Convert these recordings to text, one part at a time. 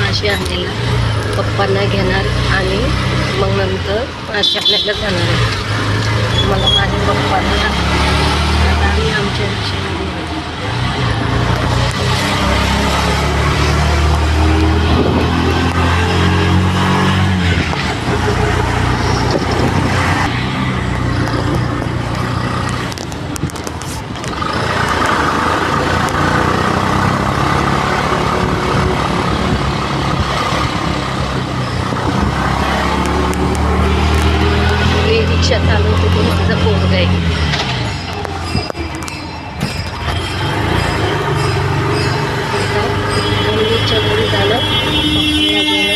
मासे आणलेला पप्पांना घेणार आणि मग नंतर मासे आणायला जाणार आहे. मला माझ्या पप्पांना आता आम्ही आमच्या रिक्षामध्ये रिक्षा चालवतो तो माझा पोरगा आहे. मुलीच्या घरी झालं पप्पाला घेणं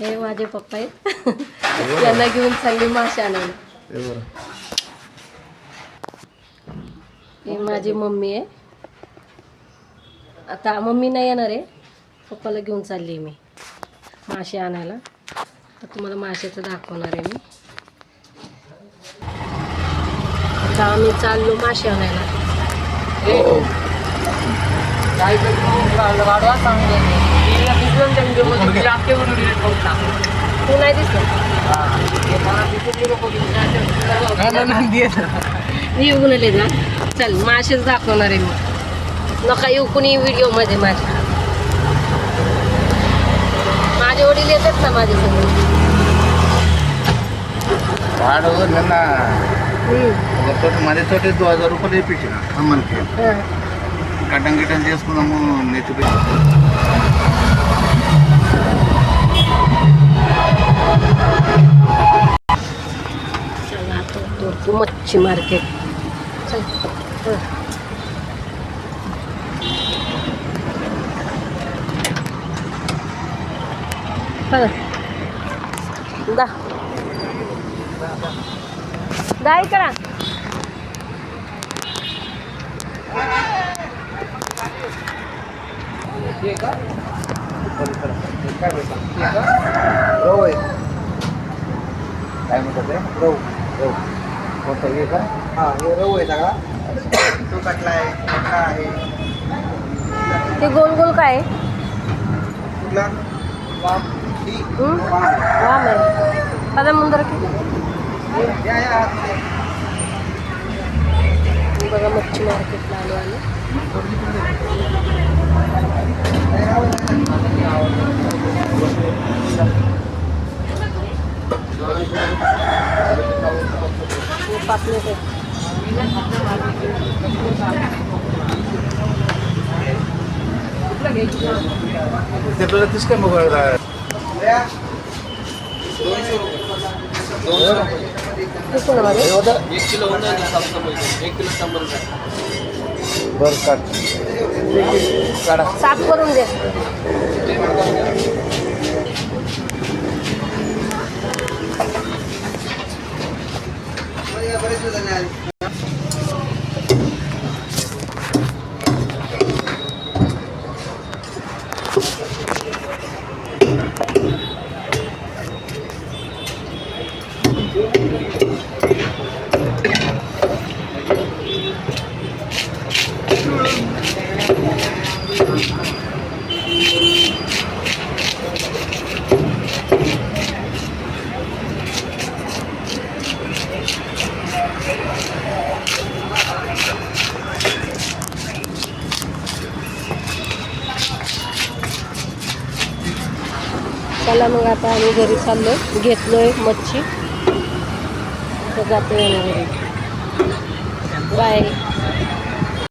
हे माझे पप्पा आहेत. यांना घेऊन चालली मासे आणायला. हे माझी मम्मी आहे. आता मम्मी नाही येणार आहे, पप्पाला घेऊन चालली मी मासे आणायला. तर तुम्हाला माशाचं दाखवणार आहे मी. आता आम्ही चाललो मासे आणायला. तू नाही दिसत मी येऊन आले ना. चल मासेच दाखवणार आहे मी. नका येऊ कुणी व्हिडिओमध्ये माझ्या. माझे वडील येतात ना माझ्यासमोर. माझे छोटे 2000 रुपये पिछे కట్టం గిట్టం చేసుకున్నాము నెత్తి मच्छी मार्केट. दाई करा. रव आहे काय म्हणतात ते रव रव कोणतं हे का हां हे रव आहे सगळा. तो कटला आहे मोठा आहे. ते गोल गोल काय कुठला वाम वाम आहे आता मुंदर की बघा मच्छी मार्केटला आलो आलो. पापलेट आपल्याला तीच काय मोबाईल बरं काढा साफ करून दे. चला मग आता आम्ही घरी चाललो. घेतलोय मच्छी. तर जातो घरी. बाय.